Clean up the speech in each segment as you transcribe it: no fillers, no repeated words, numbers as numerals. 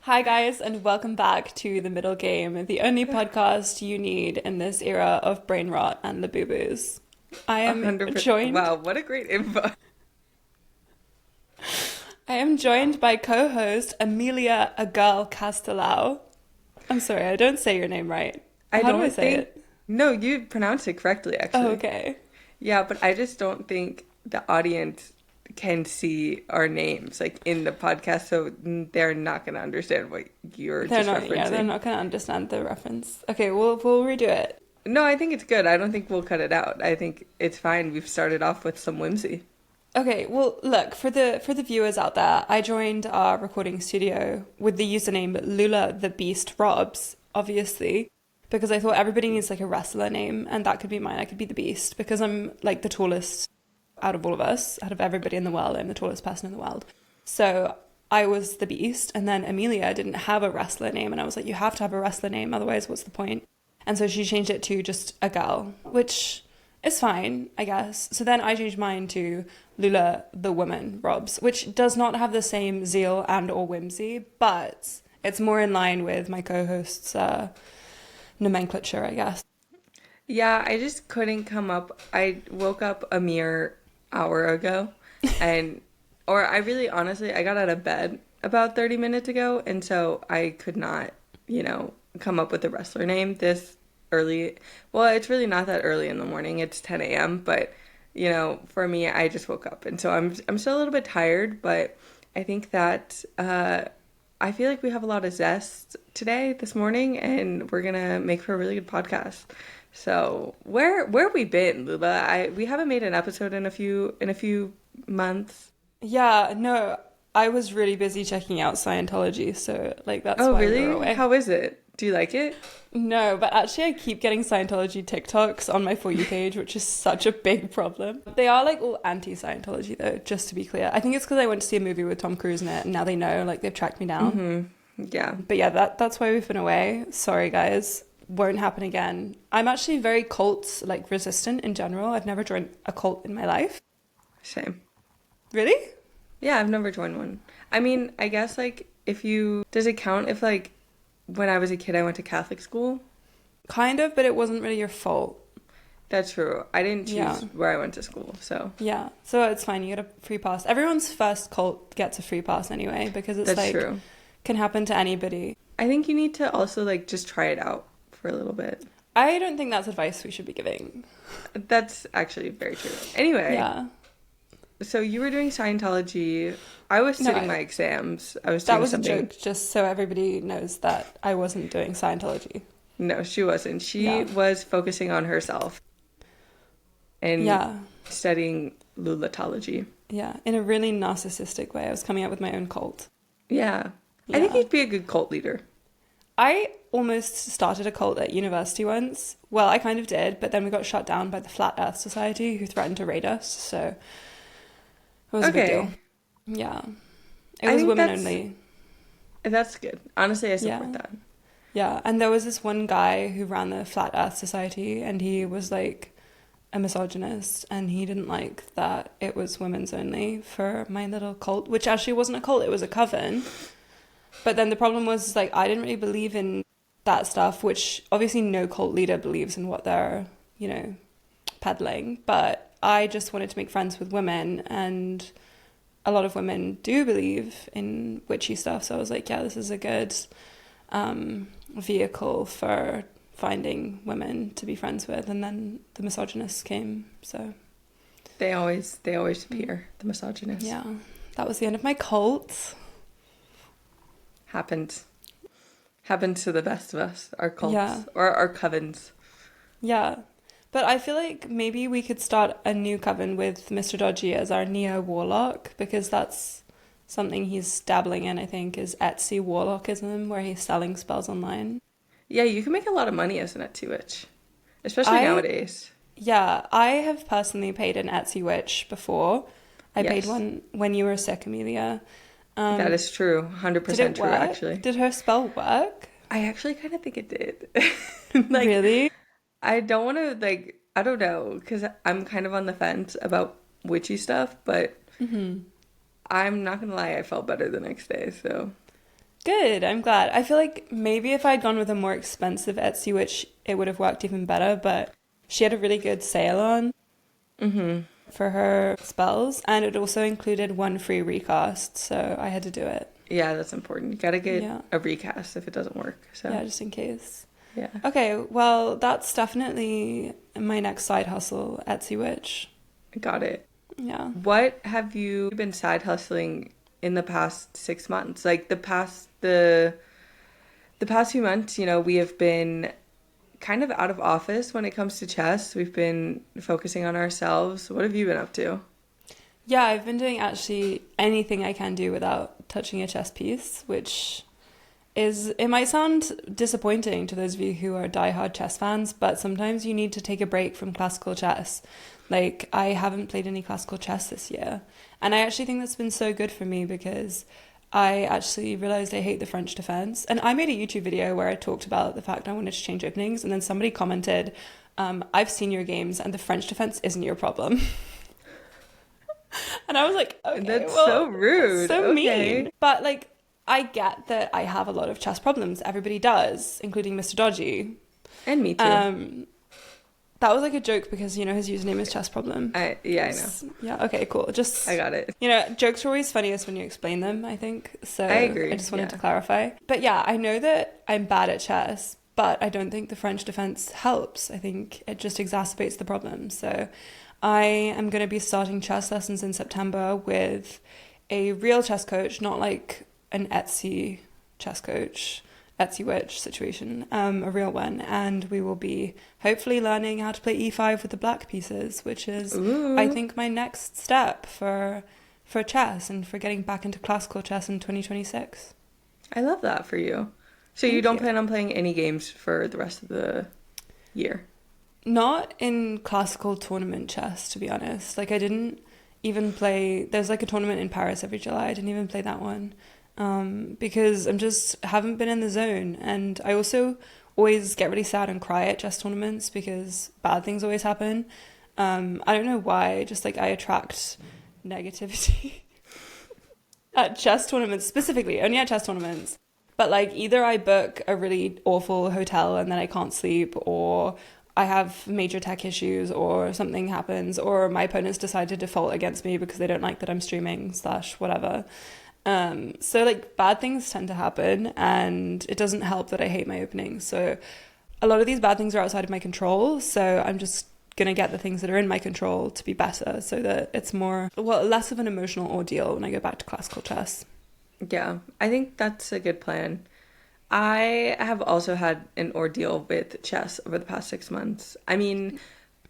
Hi, guys, and welcome back to The Middle Game, the only podcast you need in this era of brain rot and the boo boos. I am 100%. joined. Wow, what a great info. I am joined by co-host Emilia, a girl Castelao. I'm sorry, I don't say your name right. I How do I don't say think. it? No, you pronounced it correctly, Oh, actually. okay. Yeah, but I just don't think the audience can see our names like in the podcast, so they're not going to understand what you're They're just not. Yeah, they're referencing. not gonna understand the reference. Okay, we'll redo it. No, I think it's good. I don't think we'll cut it out. I think it's fine. We've started off with some whimsy. Okay, well, look, for the viewers out there, I joined our recording studio with the username Lula the Beast Robs, obviously, because I thought everybody needs like a wrestler name, and that could be mine. I could be the Beast because I'm like the tallest out of all of us, out of everybody in the world. I'm the tallest person in the world. So I was the Beast, and then Amelia didn't have a wrestler name, and I was like, you have to have a wrestler name, otherwise, what's the point? And so she changed it to just a girl, which is fine, I guess. So then I changed mine to Lula the Woman Robs, which does not have the same zeal and or whimsy, but it's more in line with my co-host's nomenclature, I guess. Yeah, I just couldn't come up. I woke up a mere hour ago and or I really honestly I got out of bed about 30 minutes ago and so I could not, come up with a wrestler name this early. Well, it's really not that early in the morning. It's 10 a.m., but for me I just woke up and so I'm still a little bit tired, but I think that I feel like we have a lot of zest today, this morning, and we're gonna make for a really good podcast. So where have we been, Lula? We haven't made an episode in a few months. Yeah, no, I was really busy checking out Scientology, so like that's Oh, why we were really? away. How is it? Do you like it? No, but actually, I keep getting Scientology TikToks on my For You page, which is such a big problem. They are like all anti Scientology, though, just to be clear. I think it's because I went to see a movie with Tom Cruise in it, and now they know, like, they've tracked me down. Yeah. But yeah, that's why we've been away. Sorry, guys. Won't happen again. I'm actually very cult, like, resistant in general. I've never joined a cult in my life. Same. Really? Yeah, I've never joined one. I mean, I guess like if you does it count if like when I was a kid I went to Catholic school? Kind of, but it wasn't really your fault. That's true. I didn't Yeah. choose where I went to school, so Yeah. So it's fine. You get a free pass. Everyone's first cult gets a free pass anyway, because it's that's like, true. can happen to anybody. I think you need to also like just try it out for a little bit. I don't think that's advice we should be giving. That's actually very true. Anyway, Yeah. so you were doing Scientology. I was No, sitting my exams. I was that doing was a something. joke, just so everybody knows that I wasn't doing Scientology. No, she wasn't. She Yeah. was focusing on herself and Yeah. studying lulatology. Yeah. In a really narcissistic way. I was coming up with my own cult. Yeah. I think Yeah. you'd be a good cult leader. I almost started a cult at university once. Well, I kind of did, but then we got shut down by the Flat Earth Society, who threatened to raid us, so it was a big deal. Okay. Yeah. It I was think women that's only. that's good. Honestly, I support Yeah. that. Yeah. And there was this one guy who ran the Flat Earth Society, and he was like a misogynist, and he didn't like that it was women's only for my little cult, which actually wasn't a cult, it was a coven. But then the problem was like I didn't really believe in that stuff, which obviously no cult leader believes in what they're, peddling. But I just wanted to make friends with women, and a lot of women do believe in witchy stuff. So I was like, yeah, this is a good vehicle for finding women to be friends with. And then the misogynists came. So They always appear, the misogynists. yeah, that was the end of my cult. Happens. Happens to the best of us, our cults Yeah. or our covens. Yeah. But I feel like maybe we could start a new coven with Mr. Dodgy as our Neo Warlock, because that's something he's dabbling in, I think, is Etsy Warlockism, where he's selling spells online. Yeah, you can make a lot of money as an Etsy witch, especially I, nowadays. yeah, I have personally paid an Etsy witch before. I paid Yes, one when you were sick, Amelia. that Um, is true. did 100% it true, work? actually. Did her spell work? I actually kind of think it did. Like, Really? I don't want to, like, I don't know, because I'm kind of on the fence about witchy stuff, but Hmm. I'm not gonna lie, I felt better the next day, so. Good, I'm glad. I feel like maybe if I'd gone with a more expensive Etsy, which it would have worked even better, but she had a really good sale on Mm-hmm. for her spells, and it also included one free recast, so I had to do it. Yeah, that's important. You gotta get Yeah, a recast if it doesn't work. So, yeah, just in case. yeah. Okay, well, that's definitely my next side hustle, Etsy Witch. Got it. Yeah. What have you been side hustling in the past 6 months? Like the past few months, we have been kind of out of office when it comes to chess. We've been focusing on ourselves. What have you been up to? Yeah, I've been doing actually anything I can do without touching a chess piece, which it might sound disappointing to those of you who are diehard chess fans, but sometimes you need to take a break from classical chess. Like, I haven't played any classical chess this year. And I actually think that's been so good for me because I actually realized I hate the French defense. And I made a YouTube video where I talked about the fact I wanted to change openings, and then somebody commented, I've seen your games and the French defense isn't your problem. And I was like, okay, That's well, so rude. so Okay. mean. But like, I get that I have a lot of chess problems. Everybody does, including Mr. Dodgy. And me too. That was like a joke because, his username is chess problem. Yeah, I know. Yeah, okay, cool. Just, I got it. jokes are always funniest when you explain them, I think. So I agree. I just wanted Yeah. to clarify. But yeah, I know that I'm bad at chess, but I don't think the French defense helps. I think it just exacerbates the problem. So I am going to be starting chess lessons in September with a real chess coach, not like an Etsy chess coach, Etsy witch situation, a real one. And we will be hopefully learning how to play e5 with the black pieces, which is, I Ooh. think, my next step for chess and for getting back into classical chess in 2026. I love that for you. So you Thank don't you. plan on playing any games for the rest of the year? Not in classical tournament chess, to be honest. Like, I didn't even play, there's like a tournament in Paris every July. I didn't even play that one because I'm just haven't been in the zone. And I also always get really sad and cry at chess tournaments because bad things always happen. I don't know why, just like I attract negativity at chess tournaments specifically, only at chess tournaments. But like either I book a really awful hotel and then I can't sleep, or I have major tech issues, or something happens, or my opponents decide to default against me because they don't like that I'm streaming / whatever. So like bad things tend to happen, and it doesn't help that I hate my openings. So a lot of these bad things are outside of my control. So I'm just gonna get the things that are in my control to be better, so that it's less of an emotional ordeal when I go back to classical chess. Yeah, I think that's a good plan. I have also had an ordeal with chess over the past 6 months. I mean,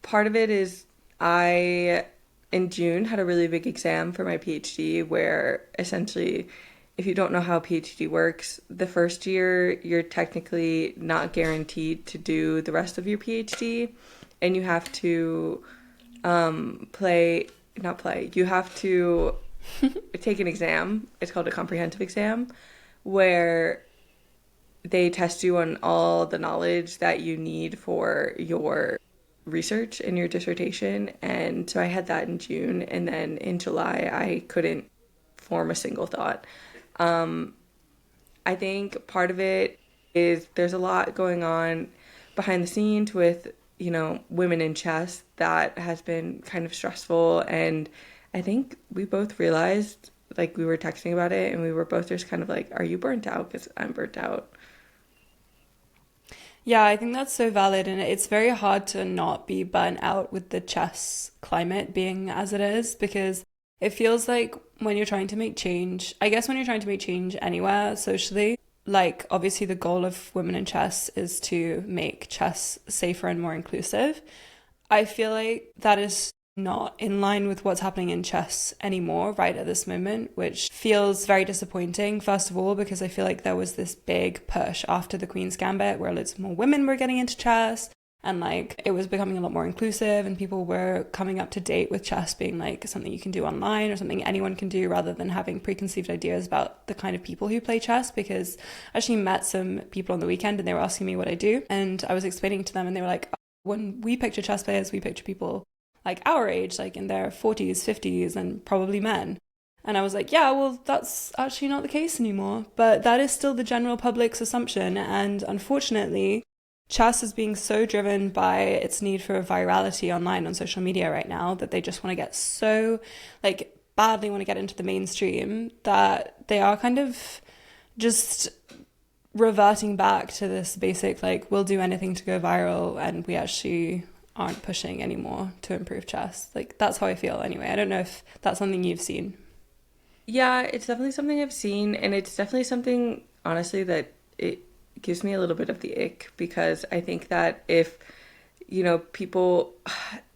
part of it is I, in June, had a really big exam for my PhD where essentially, if you don't know how a PhD works, the first year you're technically not guaranteed to do the rest of your PhD, and you have to you have to take an exam. It's called a comprehensive exam, where they test you on all the knowledge that you need for your research and your dissertation. And so I had that in June, and then in July I couldn't form a single thought. I think part of it is there's a lot going on behind the scenes with, women in chess that has been kind of stressful. And I think we both realized, like, we were texting about it and we were both just kind of like, are you burnt out? Because I'm burnt out. Yeah, I think that's so valid, and it's very hard to not be burnt out with the chess climate being as it is, because it feels like when you're trying to make change, I guess when you're trying to make change anywhere socially, like obviously the goal of women in chess is to make chess safer and more inclusive. I feel like that is not in line with what's happening in chess anymore right at this moment, which feels very disappointing. First of all, because I feel like there was this big push after the Queen's Gambit where loads more women were getting into chess, and like it was becoming a lot more inclusive, and people were coming up to date with chess being like something you can do online or something anyone can do, rather than having preconceived ideas about the kind of people who play chess. Because I actually met some people on the weekend and they were asking me what I do, and I was explaining to them, and they were like, when we picture chess players, we picture people like our age, like in their 40s, 50s, and probably men. And I was like, yeah, well, that's actually not the case anymore. But that is still the general public's assumption. And unfortunately, chess is being so driven by its need for virality online on social media right now that they just want to get so, like, badly want to get into the mainstream that they are kind of just reverting back to this basic, like, we'll do anything to go viral, and we actually aren't pushing anymore to improve chess. Like, that's how I feel anyway. I don't know if that's something you've seen. Yeah, it's definitely something I've seen, and it's definitely something, honestly, that it gives me a little bit of the ick because I think that if, people,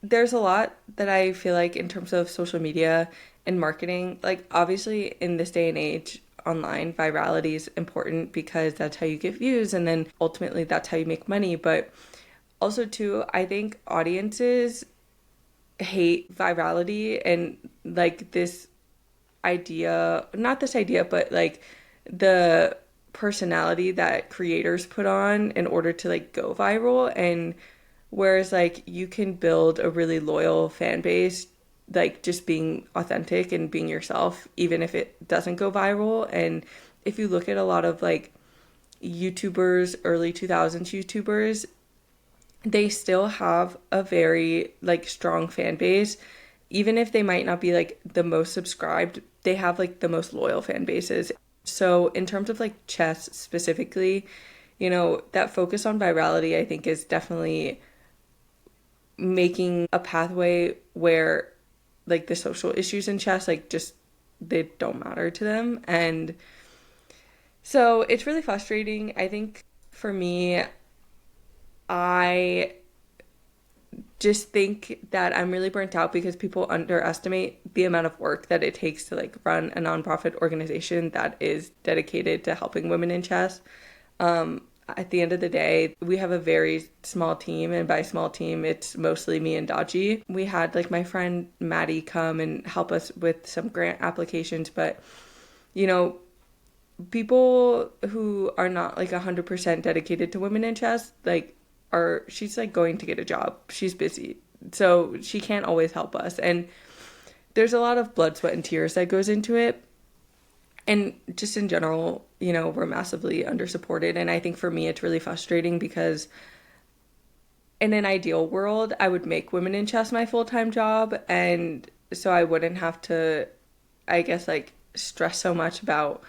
there's a lot that I feel like in terms of social media and marketing, like obviously in this day and age, online virality is important because that's how you get views and then ultimately that's how you make money. But also too, I think audiences hate virality and like this idea, not this idea, but like the personality that creators put on in order to like go viral. And whereas like you can build a really loyal fan base, like just being authentic and being yourself, even if it doesn't go viral. And if you look at a lot of like YouTubers, early 2000s YouTubers, they still have a very like strong fan base. Even if they might not be like the most subscribed, they have like the most loyal fan bases. So in terms of like chess specifically, that focus on virality I think is definitely making a pathway where like the social issues in chess like just they don't matter to them. And so it's really frustrating. I think for me, I just think that I'm really burnt out because people underestimate the amount of work that it takes to like run a nonprofit organization that is dedicated to helping women in chess. At the end of the day, we have a very small team, and by small team, it's mostly me and Daji. We had like my friend Maddie come and help us with some grant applications, but people who are not like 100% dedicated to women in chess, like she's like going to get a job. She's busy. So she can't always help us. And there's a lot of blood, sweat, and tears that goes into it. And just in general, we're massively undersupported. And I think for me, it's really frustrating because in an ideal world, I would make women in chess my full-time job. And so I wouldn't have to, I guess, like stress so much about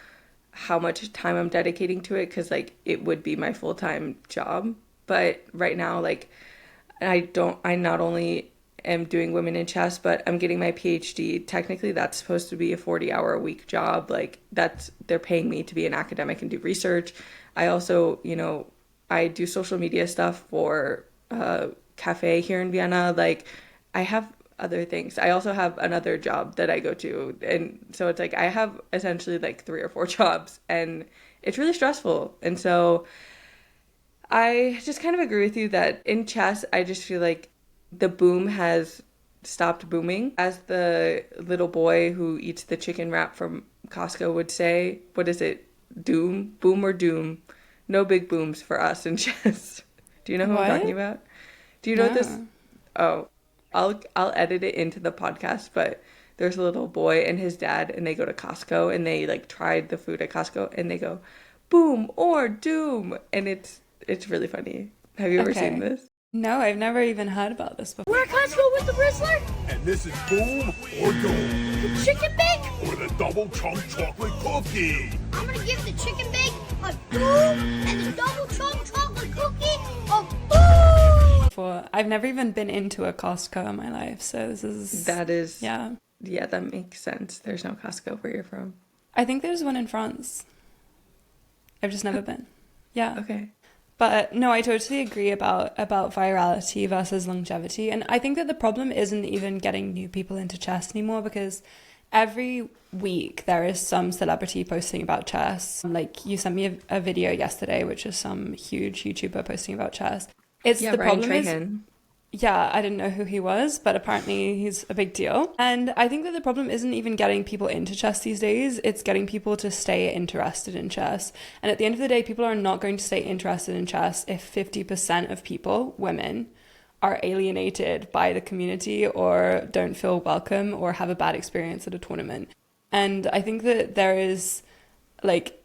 how much time I'm dedicating to it because like it would be my full-time job. But right now, like, I not only am doing women in chess, but I'm getting my PhD. Technically, that's supposed to be a 40-hour-a-week job. Like, they're paying me to be an academic and do research. I also, I do social media stuff for a cafe here in Vienna. Like, I have other things. I also have another job that I go to. And so it's like, I have essentially like 3 or 4 jobs, and it's really stressful. And so I just kind of agree with you that in chess, I just feel like the boom has stopped booming. As the little boy who eats the chicken wrap from Costco would say, what is it? Doom? Boom or doom? No big booms for us in chess. Do you know who I'm talking about? Do you know what this? Oh, I'll edit it into the podcast, but there's a little boy and his dad, and they go to Costco, and they like tried the food at Costco, and they go, boom or doom, and it's really funny. Have you ever seen this? No, I've never even heard about this before. We're at Costco with the Rizzler. And this is boom or doom. The chicken bake. Or the double chunk chocolate cookie. I'm gonna give the chicken bake a boom and the double chunk chocolate cookie a boom. I've never even been into a Costco in my life, so yeah, that makes sense. There's no Costco where you're from. I think there's one in France. I've just never been. Yeah. Okay. But no, I totally agree about virality versus longevity. And I think that the problem isn't even getting new people into chess anymore, because every week there is some celebrity posting about chess. Like, you sent me a video yesterday, which is some huge YouTuber posting about chess. The problem is, yeah, I didn't know who he was, but apparently he's a big deal. And I think that the problem isn't even getting people into chess these days. It's getting people to stay interested in chess. And at the end of the day, people are not going to stay interested in chess if 50% of people, women, are alienated by the community or don't feel welcome or have a bad experience at a tournament. And I think that there is, like,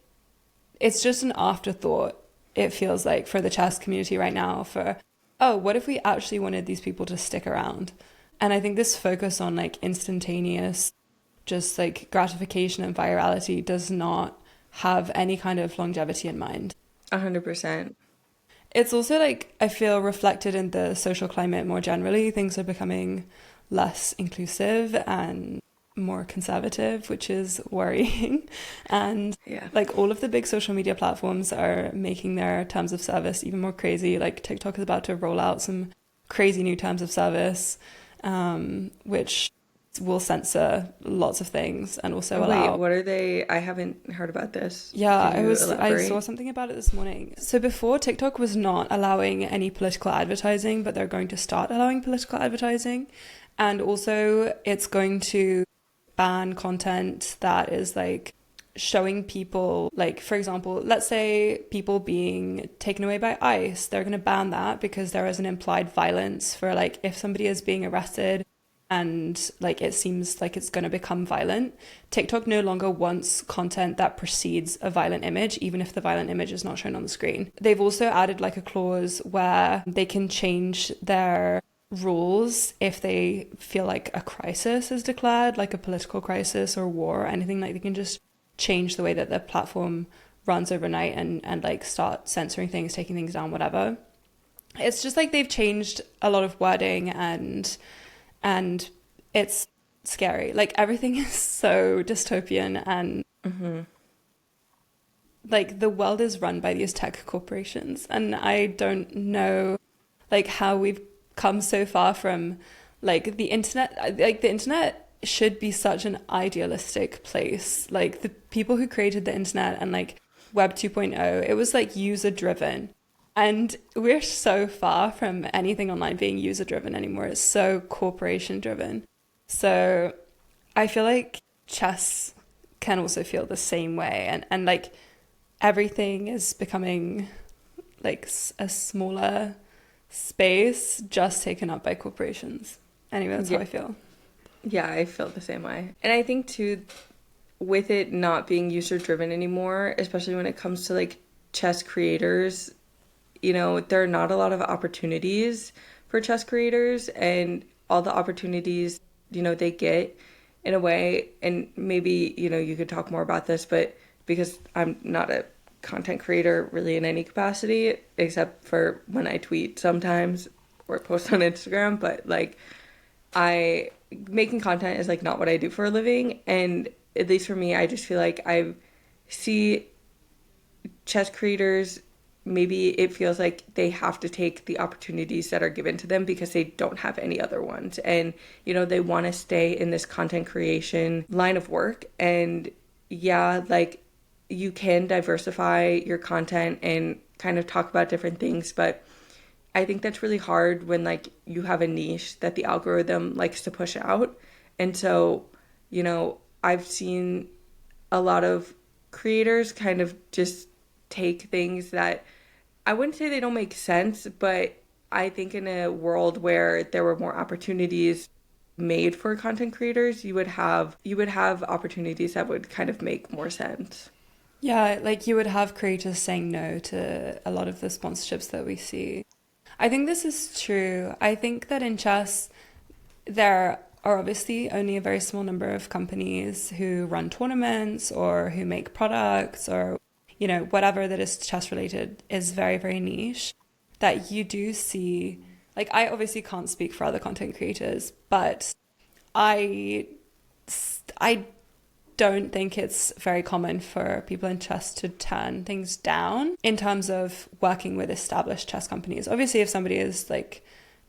it's just an afterthought, it feels like, for the chess community right now for, oh, what if we actually wanted these people to stick around? And I think this focus on like instantaneous, just like gratification and virality does not have any kind of longevity in mind. 100%. It's also like, I feel reflected in the social climate more generally. Things are becoming less inclusive and more conservative, which is worrying. And like all of the big social media platforms are making their terms of service even more crazy. Like TikTok is about to roll out some crazy new terms of service, which will censor lots of things and also allow... Wait, what are they? I haven't heard about this. Yeah, I saw something about it this morning. So before, TikTok was not allowing any political advertising, but they're going to start allowing political advertising. And also it's going to ban content that is like showing people, like, for example, let's say people being taken away by ICE. They're going to ban that because there is an implied violence for, like, if somebody is being arrested and like it seems like it's going to become violent. TikTok no longer wants content that precedes a violent image, even if the violent image is not shown on the screen. They've also added like a clause where they can change their rules if they feel like a crisis is declared, like a political crisis or war or anything. Like, they can just change the way that the platform runs overnight and like start censoring things, taking things down, whatever. It's just like they've changed a lot of wording and it's scary. Like, everything is so dystopian and like the world is run by these tech corporations, and I don't know like how we've come so far from like the internet. Like, the internet should be such an idealistic place. Like, the people who created the internet and like Web 2.0, it was like user driven. And we're so far from anything online being user driven anymore. It's so corporation driven. So I feel like chess can also feel the same way. And like everything is becoming like a smaller space just taken up by corporations. Anyway, that's how I feel. Yeah, I feel the same way. And I think too, with it not being user driven anymore, especially when it comes to like chess creators, you know, there are not a lot of opportunities for chess creators, and all the opportunities, you know, they get in a way, and maybe, you know, you could talk more about this, but because I'm not a content creator really in any capacity, except for when I tweet sometimes or post on Instagram, but like making content is like not what I do for a living. And at least for me, I just feel like I see chess creators, maybe it feels like they have to take the opportunities that are given to them because they don't have any other ones. And, you know, they want to stay in this content creation line of work. And yeah, like, you can diversify your content and kind of talk about different things, but I think that's really hard when like you have a niche that the algorithm likes to push out. And so, you know, I've seen a lot of creators kind of just take things that I wouldn't say they don't make sense, but I think in a world where there were more opportunities made for content creators, you would have opportunities that would kind of make more sense. Yeah, like you would have creators saying no to a lot of the sponsorships that we see. I think this is true. I think that in chess, there are obviously only a very small number of companies who run tournaments or who make products, or, you know, whatever that is chess related is very, very niche. That you do see, like, I obviously can't speak for other content creators, but I don't think it's very common for people in chess to turn things down in terms of working with established chess companies. Obviously, if somebody is like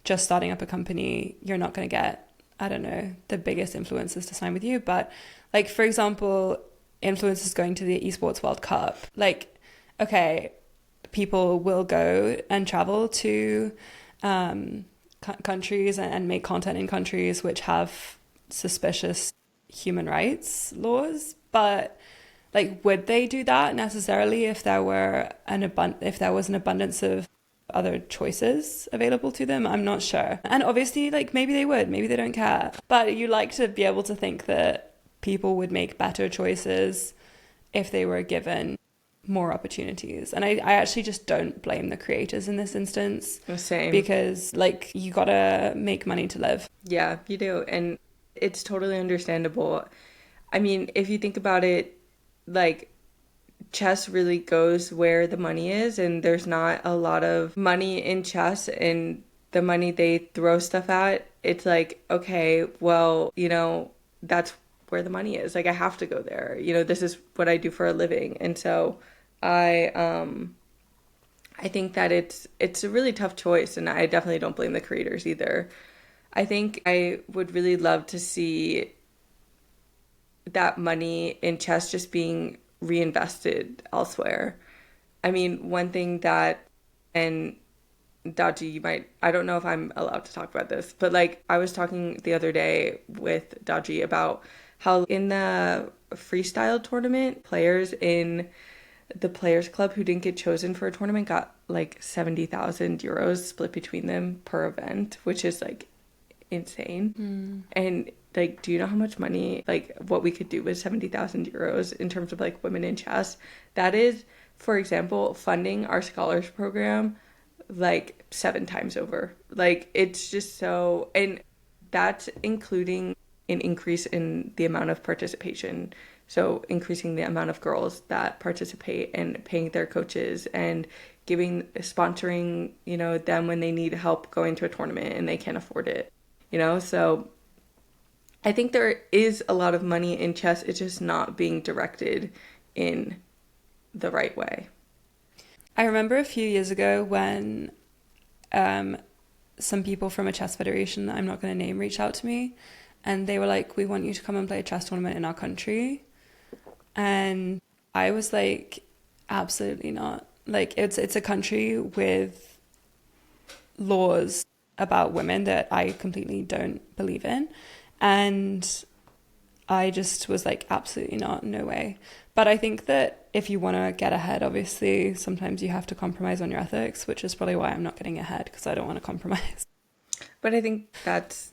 just starting up a company, you're not going to get, I don't know, the biggest influencers to sign with you. But like, for example, influencers going to the Esports World Cup, like, okay, people will go and travel to countries and make content in countries which have suspicious human rights laws, but like, would they do that necessarily if there was an abundance of other choices available to them? I'm not sure. And obviously, like, maybe they would, maybe they don't care, but you like to be able to think that people would make better choices if they were given more opportunities. And I actually just don't blame the creators in this instance. Same. Because, like, you gotta make money to live. Yeah, you do. And it's totally understandable. I mean, if you think about it, like, chess really goes where the money is, and there's not a lot of money in chess, and the money they throw stuff at, it's like, okay, well, you know, that's where the money is. Like, I have to go there. You know, this is what I do for a living. And so I think that it's a really tough choice, and I definitely don't blame the creators either. I think I would really love to see that money in chess just being reinvested elsewhere. I mean, one thing that, and Daji, you might, I don't know if I'm allowed to talk about this, but like I was talking the other day with Daji about how in the freestyle tournament, players in the Players Club who didn't get chosen for a tournament got like 70,000 euros split between them per event, which is like insane. And like, do you know how much money, like what we could do with 70,000 euros in terms of like women in chess? That is, for example, funding our scholars program like 7 times over. Like, it's just so, and that's including an increase in the amount of participation. So increasing the amount of girls that participate and paying their coaches and sponsoring, you know, them when they need help going to a tournament and they can't afford it, you know? So I think there is a lot of money in chess. It's just not being directed in the right way. I remember a few years ago when some people from a chess federation that I'm not going to name reached out to me, and they were like, we want you to come and play a chess tournament in our country. And I was like, absolutely not. Like, it's a country with laws about women that I completely don't believe in. And I just was like, absolutely not, no way. But I think that if you want to get ahead, obviously, sometimes you have to compromise on your ethics, which is probably why I'm not getting ahead, because I don't want to compromise. But I think that's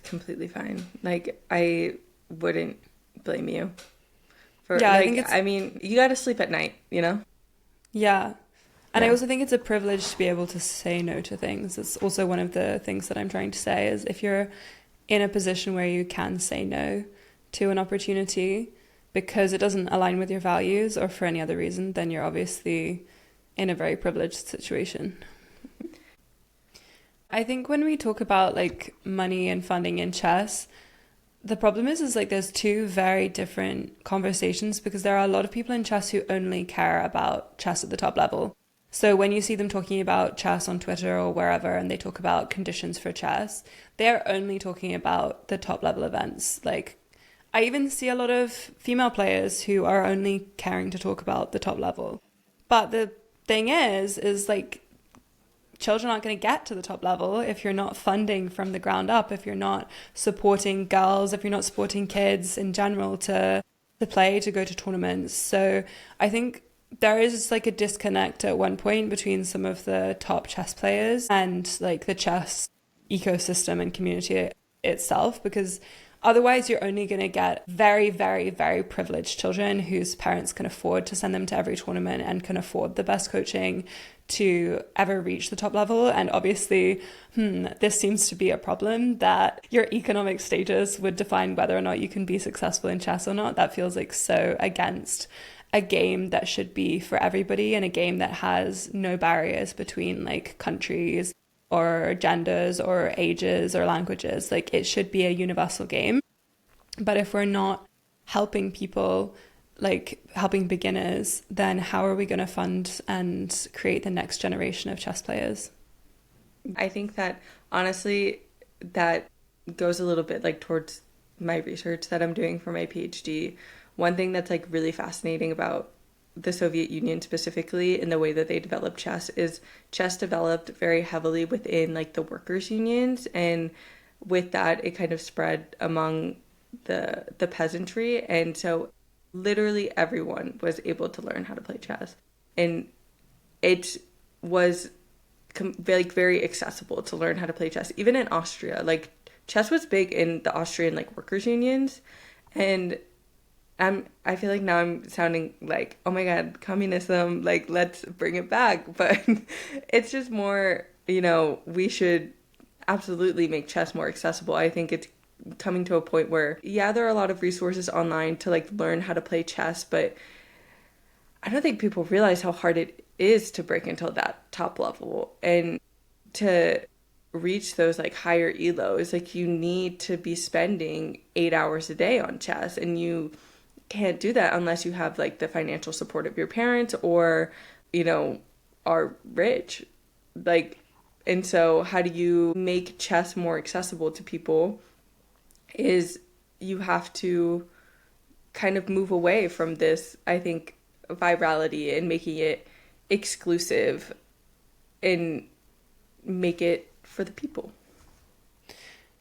completely fine. Like, I wouldn't blame you. Yeah, like, I mean, you got to sleep at night, you know? Yeah. And Yeah. I also think it's a privilege to be able to say no to things. It's also one of the things that I'm trying to say is if you're in a position where you can say no to an opportunity because it doesn't align with your values or for any other reason, then you're obviously in a very privileged situation. I think when we talk about like money and funding in chess, the problem is like there's two very different conversations because there are a lot of people in chess who only care about chess at the top level. So when you see them talking about chess on Twitter or wherever and they talk about conditions for chess, they're only talking about the top level events. Like, I even see a lot of female players who are only caring to talk about the top level. But the thing is like, children aren't going to get to the top level if you're not funding from the ground up, if you're not supporting girls, if you're not supporting kids in general to play, to go to tournaments. So I think there is like a disconnect at one point between some of the top chess players and like the chess ecosystem and community itself, because otherwise you're only going to get very, very, very privileged children whose parents can afford to send them to every tournament and can afford the best coaching to ever reach the top level. And obviously, this seems to be a problem that your economic status would define whether or not you can be successful in chess or not. That feels like so against a game that should be for everybody and a game that has no barriers between like countries or genders or ages or languages. Like, it should be a universal game. But if we're not helping people, like helping beginners, then how are we going to fund and create the next generation of chess players? I think that honestly, that goes a little bit like towards my research that I'm doing for my PhD. One thing that's like really fascinating about the Soviet Union specifically in the way that they developed chess is chess developed very heavily within like the workers' unions, and with that it kind of spread among the peasantry, and so literally everyone was able to learn how to play chess, and it was like very accessible to learn how to play chess. Even in Austria, like chess was big in the Austrian like workers' unions, And I feel like now I'm sounding like, oh my God, communism, like let's bring it back. But it's just more, we should absolutely make chess more accessible. I think it's coming to a point where, yeah, there are a lot of resources online to like learn how to play chess, but I don't think people realize how hard it is to break into that top level and to reach those like higher elos. Like you need to be spending 8 hours a day on chess, and you can't do that unless you have like the financial support of your parents or, are rich. Like, and so how do you make chess more accessible to people is you have to kind of move away from this, I think, virality and making it exclusive and make it for the people.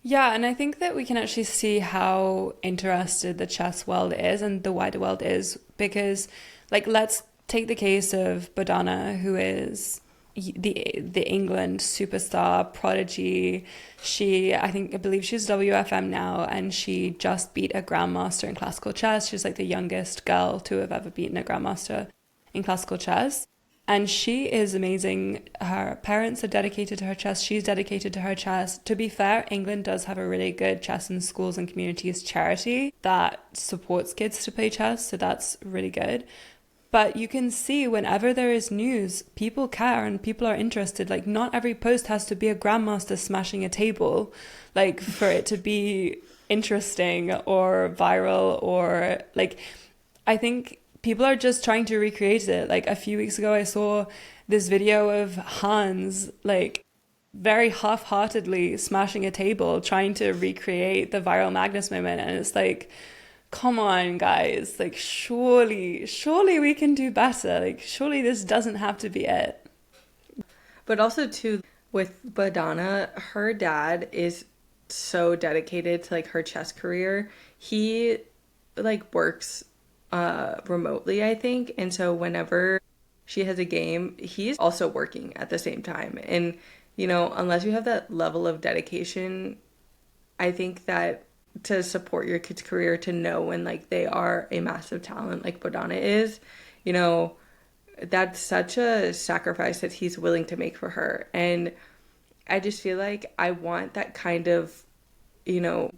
Yeah, and I think that we can actually see how interested the chess world is and the wider world is because, like, let's take the case of Bodana, who is the England superstar prodigy. I believe she's WFM now, and she just beat a grandmaster in classical chess. She's like the youngest girl to have ever beaten a grandmaster in classical chess. And she is amazing. Her parents are dedicated to her chess. She's dedicated to her chess. To be fair, England does have a really good chess in schools and communities charity that supports kids to play chess. So that's really good. But you can see whenever there is news, people care and people are interested. Like, not every post has to be a grandmaster smashing a table, like, for it to be interesting or viral or, like, I think people are just trying to recreate it. Like, a few weeks ago, I saw this video of Hans, like, very half-heartedly smashing a table, trying to recreate the viral Magnus moment. And it's like, come on, guys, like, surely we can do better. Like, surely this doesn't have to be it. But also, too, with Badana, her dad is so dedicated to, like, her chess career. He, like, works remotely, I think. And so whenever she has a game, he's also working at the same time. And, unless you have that level of dedication, I think that to support your kid's career, to know when like they are a massive talent like Bodana is, that's such a sacrifice that he's willing to make for her. And I just feel like I want that kind of,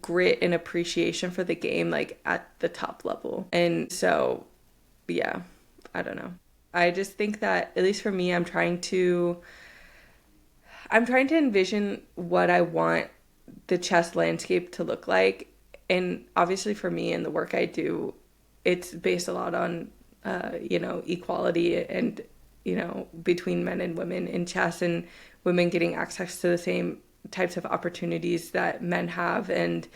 grit and appreciation for the game, like at the top level. And so, yeah, I don't know. I just think that, at least for me, I'm trying to envision what I want the chess landscape to look like. And obviously for me and the work I do, it's based a lot on, equality and, between men and women in chess, and women getting access to the same types of opportunities that men have, and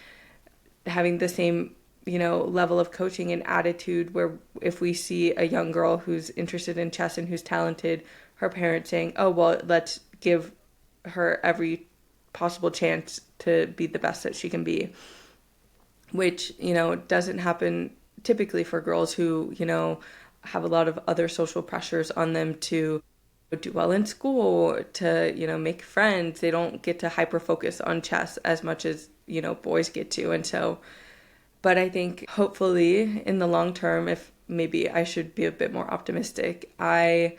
having the same, level of coaching and attitude, where if we see a young girl who's interested in chess and who's talented, her parents saying, oh, well, let's give her every possible chance to be the best that she can be, which, doesn't happen typically for girls who, have a lot of other social pressures on them to do well in school, to, make friends. They don't get to hyper focus on chess as much as, boys get to. And so, but I think hopefully in the long term, if maybe I should be a bit more optimistic, I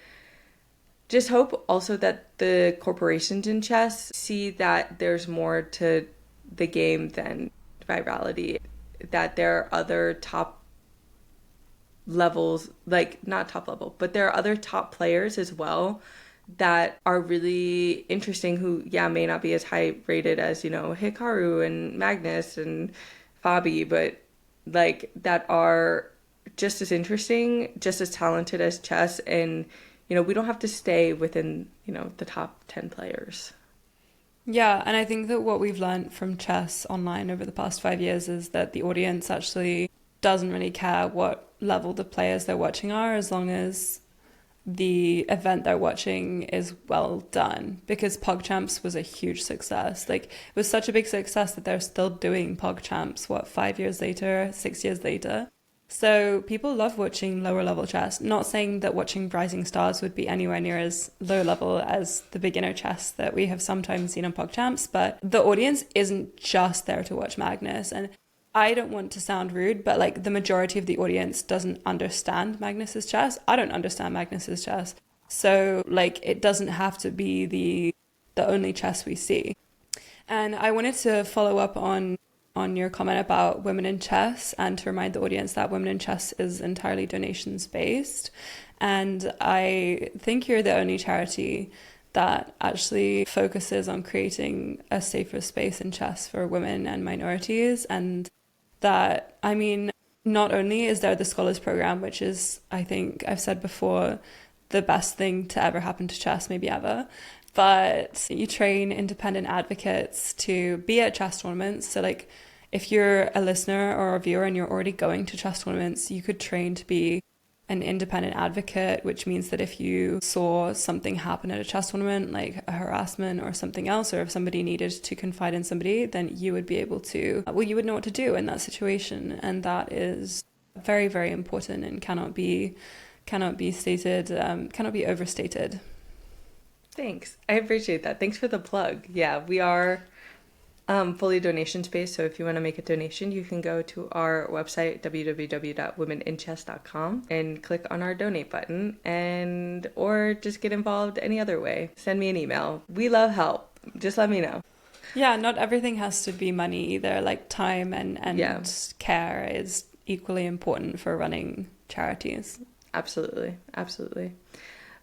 just hope also that the corporations in chess see that there's more to the game than virality, that there are other top levels, like not top level, but there are other top players as well that are really interesting, who, yeah, may not be as high rated as, Hikaru and Magnus and Fabi, but like that are just as interesting, just as talented as chess. And, we don't have to stay within, the top 10 players. Yeah, and I think that what we've learned from chess online over the past 5 years is that the audience actually doesn't really care what level the players they're watching are, as long as the event they're watching is well done. Because PogChamps was a huge success. Like, it was such a big success that they're still doing PogChamps, 5 years later, 6 years later. So people love watching lower level chess. Not saying that watching Rising Stars would be anywhere near as low level as the beginner chess that we have sometimes seen on PogChamps, but the audience isn't just there to watch Magnus. And I don't want to sound rude, but like the majority of the audience doesn't understand Magnus's chess. I don't understand Magnus's chess. So like it doesn't have to be the only chess we see. And I wanted to follow up on your comment about women in chess and to remind the audience that women in chess is entirely donations based. And I think you're the only charity that actually focuses on creating a safer space in chess for women and minorities. And that, I mean, not only is there the Scholars Program, which is, I think I've said before, the best thing to ever happen to chess, maybe ever, but you train independent advocates to be at chess tournaments. So like if you're a listener or a viewer and you're already going to chess tournaments, you could train to be an independent advocate, which means that if you saw something happen at a chess tournament, like a harassment or something else, or if somebody needed to confide in somebody, then you would be able to, well, you would know what to do in that situation. And that is very, very important and cannot be stated, cannot be overstated. Thanks. I appreciate that. Thanks for the plug. Yeah, we are fully donation based. So if you want to make a donation, you can go to our website, www.womeninchess.com, and click on our donate button, or just get involved any other way. Send me an email. We love help. Just let me know. Yeah, not everything has to be money either. Like time and Yeah. care is equally important for running charities. Absolutely. Absolutely.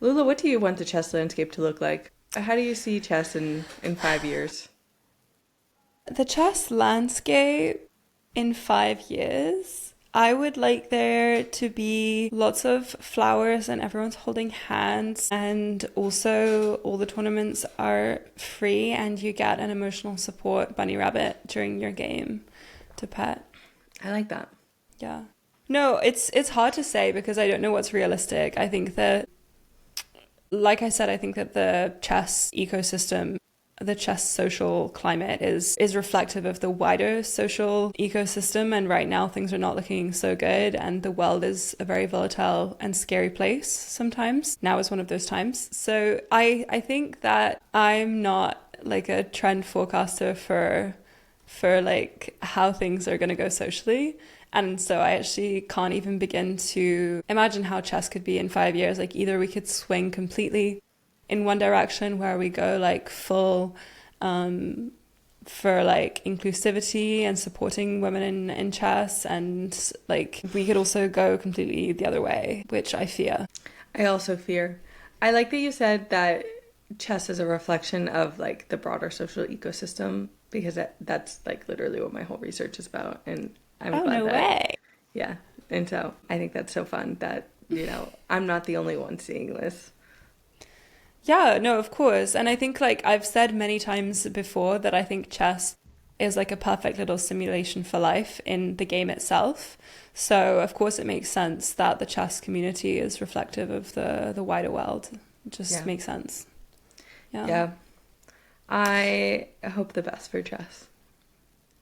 Lula, what do you want the chess landscape to look like? How do you see chess in 5 years? The chess landscape in 5 years, I would like there to be lots of flowers and everyone's holding hands, and also all the tournaments are free and you get an emotional support bunny rabbit during your game to pet. I like that. Yeah. No, it's hard to say because I don't know what's realistic. I think that, like I said, I think that the chess ecosystem, the chess social climate is reflective of the wider social ecosystem. And right now things are not looking so good. And the world is a very volatile and scary place sometimes. Now is one of those times. So I think that I'm not like a trend forecaster for like how things are going to go socially. And so I actually can't even begin to imagine how chess could be in 5 years. Like either we could swing completely in one direction where we go like full for like inclusivity and supporting women in chess, and like we could also go completely the other way, which I fear. I also fear. I like that you said that chess is a reflection of like the broader social ecosystem, because that's like literally what my whole research is about. And I'm glad no way. Yeah. And so I think that's so fun that, I'm not the only one seeing this. Yeah, no, of course. And I think like I've said many times before that I think chess is like a perfect little simulation for life in the game itself. So of course it makes sense that the chess community is reflective of the wider world. It just makes sense. Yeah. I hope the best for chess.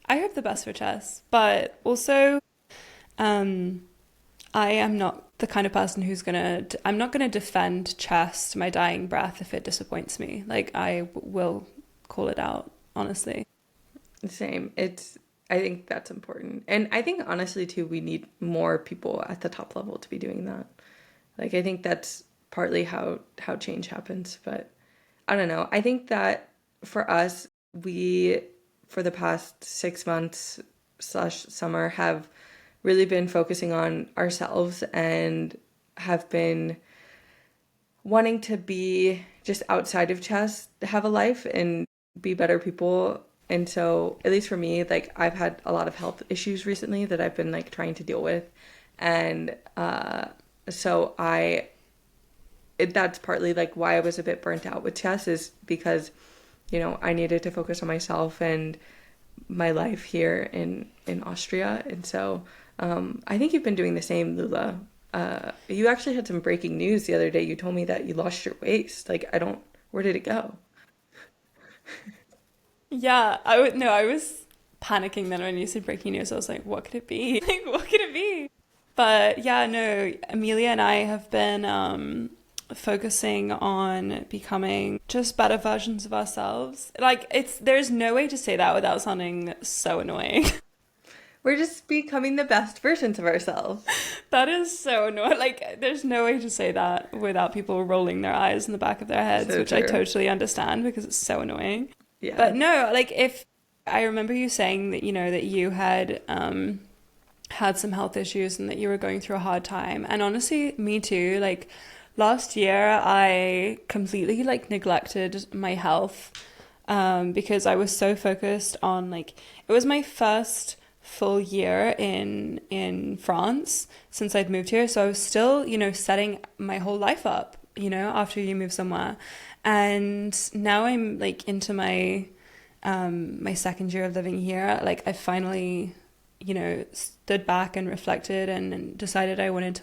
I hope the best for chess, but also I am not the kind of person I'm not gonna defend chess to my dying breath if it disappoints me. Like I will call it out, honestly. Same. I think that's important. And I think honestly too, we need more people at the top level to be doing that. Like I think that's partly how change happens, but I don't know. I think that for us, we, for the past 6 months / summer, have really been focusing on ourselves and have been wanting to be just outside of chess, have a life and be better people. And so, at least for me, like I've had a lot of health issues recently that I've been like trying to deal with. And so that's partly like why I was a bit burnt out with chess, is because, I needed to focus on myself and my life here in Austria. And so I think you've been doing the same, Lula. You actually had some breaking news the other day. You told me that you lost your waist. Like, where did it go? Yeah, I was panicking then when you said breaking news. I was like, what could it be? Like, what could it be? But yeah, no, Emilia and I have been focusing on becoming just better versions of ourselves. Like there's no way to say that without sounding so annoying. We're just becoming the best versions of ourselves. That is so annoying. Like, there's no way to say that without people rolling their eyes in the back of their heads, So which I true. totally understand because it's so annoying. Yeah. But no, like, if I remember you saying that, that you had had some health issues and that you were going through a hard time. And honestly, me too. Like, last year, I completely, like, neglected my health because I was so focused on, like, it was my first full year in France since I'd moved here, so I was still setting my whole life up after you move somewhere, and now I'm like into my my second year of living here. Like, I finally stood back and reflected and decided I wanted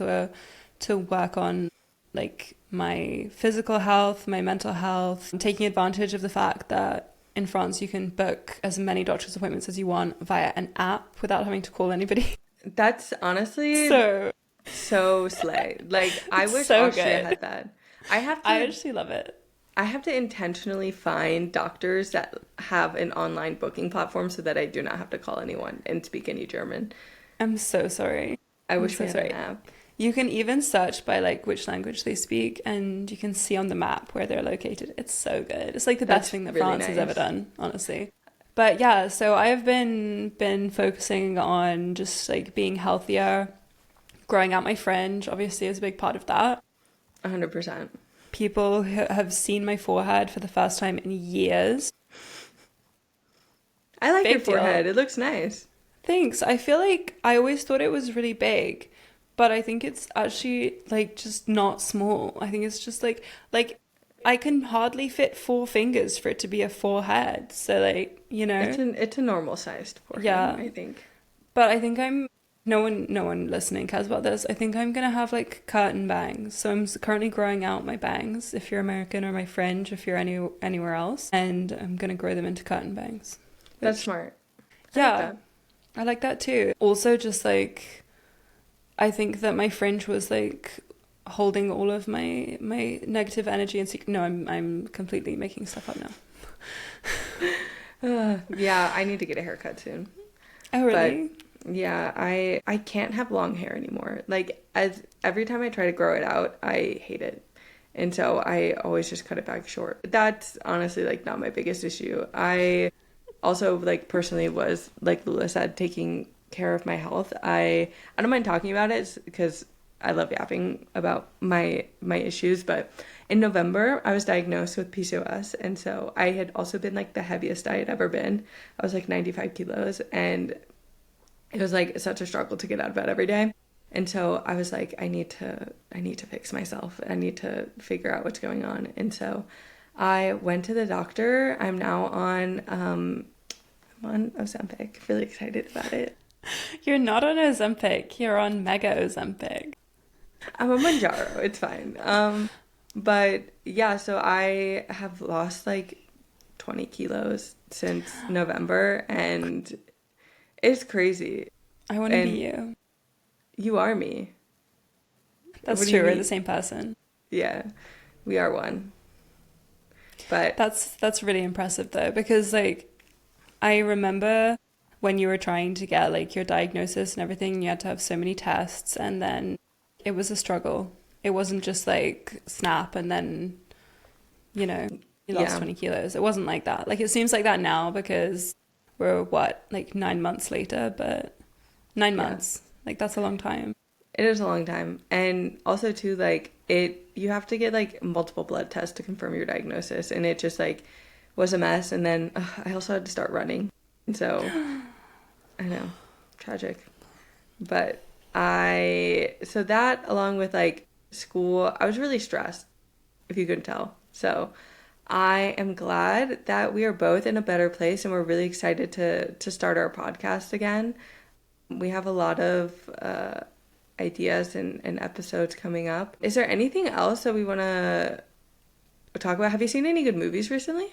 to work on like my physical health, my mental health, and taking advantage of the fact that in France, you can book as many doctor's appointments as you want via an app without having to call anybody. That's honestly so slay. Like, I wish so Austria good. had that. I actually love it. I have to intentionally find doctors that have an online booking platform so that I do not have to call anyone and speak any German. I'm so sorry. I wish so we had sorry. an app. You can even search by like which language they speak, and you can see on the map where they're located. It's so good. It's like the best thing that really France has nice. ever done, honestly. But yeah, so I've been focusing on just like being healthier, growing out my fringe. Obviously, is a big part of that. 100%. People have seen my forehead for the first time in years. I like Big your deal. forehead. It looks nice. Thanks. I feel like I always thought it was really big, but I think it's actually like just not small. I think it's just like I can hardly fit 4 fingers for it to be a forehead. So like, It's a normal sized forehead, Yeah. I think. but I think no one listening cares about this. I think I'm gonna have like curtain bangs. So I'm currently growing out my bangs if you're American, or my fringe if you're anywhere else, and I'm gonna grow them into curtain bangs. That's smart. Yeah, I like that too. Also, just like, I think that my fringe was like holding all of my negative energy and no, I'm completely making stuff up now. Yeah, I need to get a haircut soon. Oh really? But yeah, I can't have long hair anymore. Like, every time I try to grow it out, I hate it. And so I always just cut it back short. That's honestly like not my biggest issue. I also like personally was, like Lula said, taking care of my health. I don't mind talking about it because I love yapping about my issues, but in November I was diagnosed with PCOS, and so I had also been like the heaviest I had ever been. I was like 95 kilos, and it was like such a struggle to get out of bed every day. And so I was like, I need to fix myself. I need to figure out what's going on. And so I went to the doctor. I'm now on I'm on Ozempic. Really excited about it. You're not on Ozempic. You're on Mega Ozempic. I'm a Manjaro. It's fine. But yeah, so I have lost like 20 kilos since November, and it's crazy. I want to be you. You are me. That's What do you true. We're mean? the same person. Yeah, we are one. But That's really impressive though, because like I remember when you were trying to get like your diagnosis and everything, you had to have so many tests, and then it was a struggle. It wasn't just like snap and then you lost 20 kilos. It wasn't like that. Like, it seems like that now because we're like 9 months later, but 9 months, like that's a long time. it is a long time. And also too, like, you have to get like multiple blood tests to confirm your diagnosis, and it just like was a mess. And then I also had to start running, and so I know, tragic. But so that, along with like school, I was really stressed, if you couldn't tell. So I am glad that we are both in a better place, and we're really excited to start our podcast again. We have a lot of ideas and episodes coming up. Is there anything else that we want to talk about? Have you seen any good movies recently?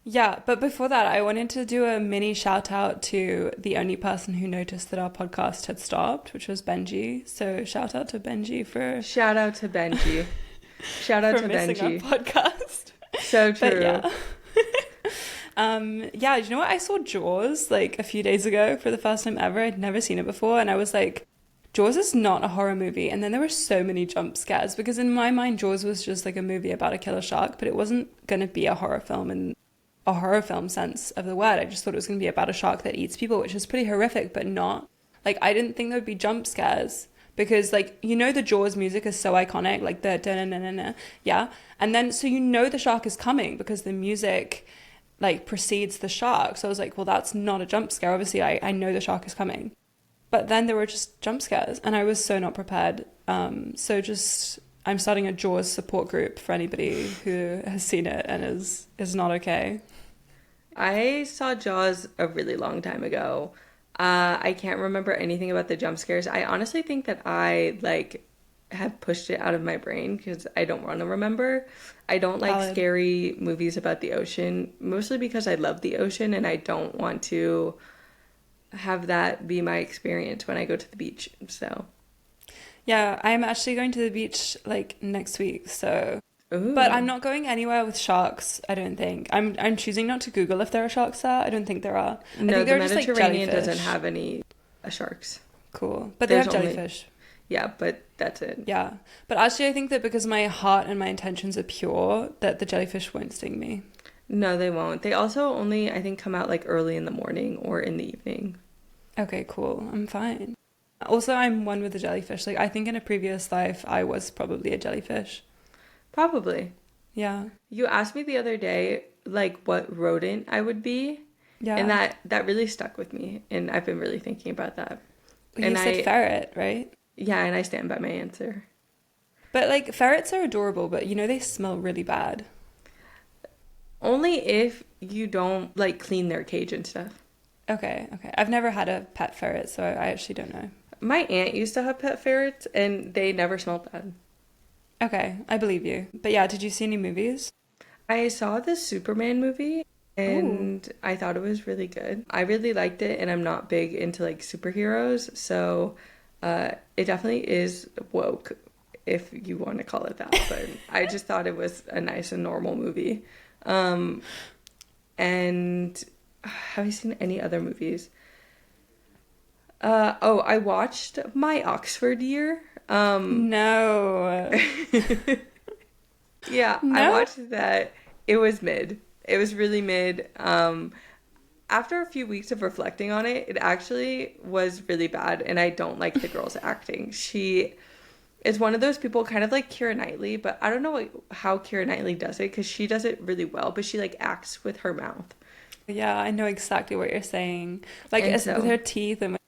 Yeah, but before that, I wanted to do a mini shout out to the only person who noticed that our podcast had stopped, which was Benji. So shout out to Benji for Shout out to Benji. Shout out for to missing Benji. our podcast. So true. But yeah. Yeah, do you know what? I saw Jaws like a few days ago for the first time ever. I'd never seen it before, and I was like, Jaws is not a horror movie. And then there were so many jump scares because in my mind, Jaws was just like a movie about a killer shark, but it wasn't going to be a horror film in a horror film sense of the word. I just thought it was going to be about a shark that eats people, which is pretty horrific, but not. Like, I didn't think there would be jump scares because, like, you know, the Jaws music is so iconic, like the da-na-na-na-na, yeah? And then, so you know the shark is coming because the music, like, precedes the shark. So I was like, well, that's not a jump scare. Obviously, I know the shark is coming. But then there were just jump scares, and I was so not prepared. So just, I'm starting a Jaws support group for anybody who has seen it and is not okay. I saw Jaws a really long time ago. I can't remember anything about the jump scares. I honestly think that I, like, have pushed it out of my brain because I don't want to remember. I don't like Valid. scary movies about the ocean, mostly because I love the ocean and I don't want to have that be my experience when I go to the beach. So Yeah, I'm actually going to the beach like next week, so ooh. but I'm not going anywhere with sharks, I don't think. I'm choosing not to Google if there are sharks there. I don't think there are. I No, think the there are just, like, Mediterranean doesn't jellyfish. have any sharks. Cool. But they have There's only- jellyfish. Yeah, but that's it. Yeah. But actually I think that because my heart and my intentions are pure, that the jellyfish won't sting me. No, they won't. They also only, I think, come out like early in the morning or in the evening. Okay, cool. I'm fine. Also, I'm one with the jellyfish. Like, I think in a previous life, I was probably a jellyfish. Probably. Yeah. You asked me the other day, like, what rodent I would be. Yeah. And that really stuck with me. And I've been really thinking about that. You and said ferret, right? Yeah, and I stand by my answer. But, like, ferrets are adorable, but, you know, they smell really bad. Only if you don't, like, clean their cage and stuff. Okay. I've never had a pet ferret, so I actually don't know. My aunt used to have pet ferrets, and they never smelled bad. Okay, I believe you. But yeah, did you see any movies? I saw the Superman movie, and I thought it was really good. I really liked it, and I'm not big into, like, superheroes, so it definitely is woke, if you want to call it that. But I just thought it was a nice and normal movie. And have you seen any other movies? I watched My Oxford Year. No. Yeah, No? I watched that. It was mid. It was really mid. After a few weeks of reflecting on it, it actually was really bad, and I don't like the girl's acting. She is one of those people, kind of like Keira Knightley, but I don't know how Keira Knightley does it, because she does it really well, but she, like, acts with her mouth. Yeah, I know exactly what you're saying. Like, And with so- her teeth and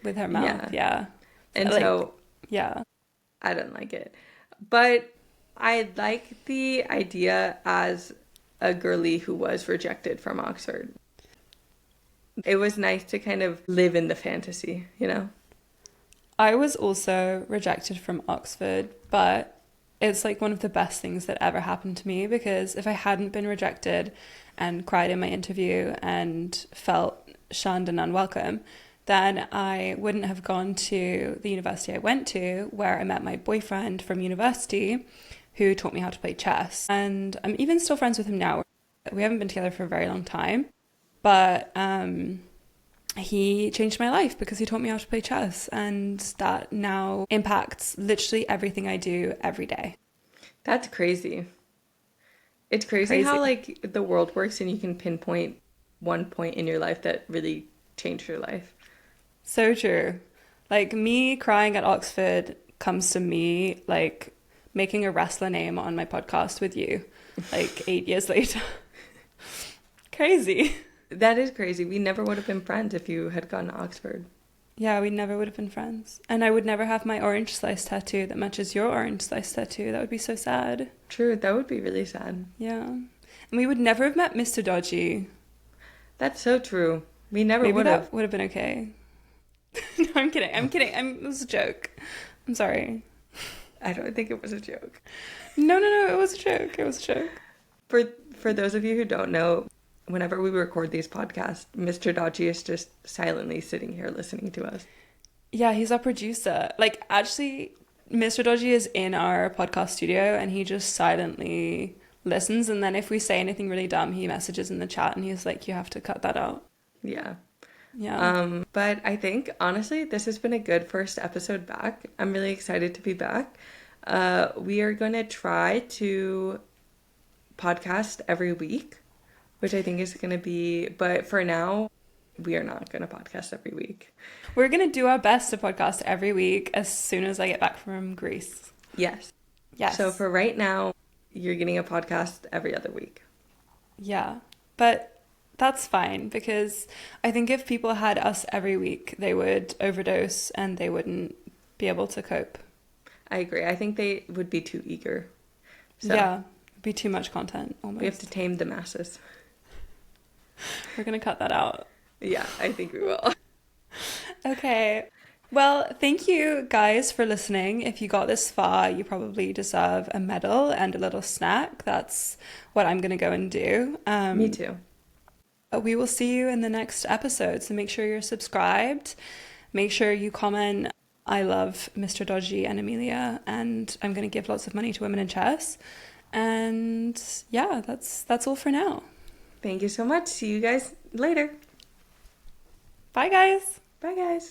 with her mouth, yeah. And Like, so yeah. I didn't like it. But I like the idea as a girly who was rejected from Oxford. It was nice to kind of live in the fantasy, you know? I was also rejected from Oxford, but it's like one of the best things that ever happened to me, because if I hadn't been rejected and cried in my interview and felt shunned and unwelcome, then I wouldn't have gone to the university I went to, where I met my boyfriend from university, who taught me how to play chess. And I'm even still friends with him now. We haven't been together for a very long time, but he changed my life because he taught me how to play chess, and that now impacts literally everything I do every day. That's crazy. It's crazy how, like, the world works and you can pinpoint one point in your life that really changed your life. So true. Like, me crying at Oxford comes to me like making a wrestler name on my podcast with you, like 8 years later. Crazy. That is crazy. We never would have been friends if you had gone to Oxford. Yeah, we never would have been friends. And I would never have my orange slice tattoo that matches your orange slice tattoo. That would be so sad. True, that would be really sad. Yeah. And we would never have met Mr. Dodgy. That's so true. We never Maybe would that have. would have been okay. No, I'm kidding. It was a joke. I'm sorry. I don't think it was a joke. No, it was a joke. It was a joke. For those of you who don't know, whenever we record these podcasts, Mr. Dodgy is just silently sitting here listening to us. Yeah, he's our producer. Like, actually, Mr. Dodgy is in our podcast studio, and he just silently listens, and then if we say anything really dumb, he messages in the chat and he's like, you have to cut that out. Yeah. Yeah. But I think, honestly, this has been a good first episode back. I'm really excited to be back. We are going to try to podcast every week, which I think is going to be, but for now, we are not going to podcast every week. We're going to do our best to podcast every week as soon as I get back from Greece. Yes. Yes. So for right now, you're getting a podcast every other week. Yeah. But that's fine, because I think if people had us every week, they would overdose and they wouldn't be able to cope. I agree. I think they would be too eager. So yeah. It'd be too much content almost. we have to tame the masses. We're going to cut that out. Yeah, I think we will. Okay. Well, thank you guys for listening. If you got this far, you probably deserve a medal and a little snack. That's what I'm going to go and do. Me too. We will see you in the next episode. So make sure you're subscribed. Make sure you comment, I love Mr. Dodgy and Emilia, and I'm going to give lots of money to women in chess. And yeah, that's all for now. Thank you so much. See you guys later. Bye, guys. Bye, guys.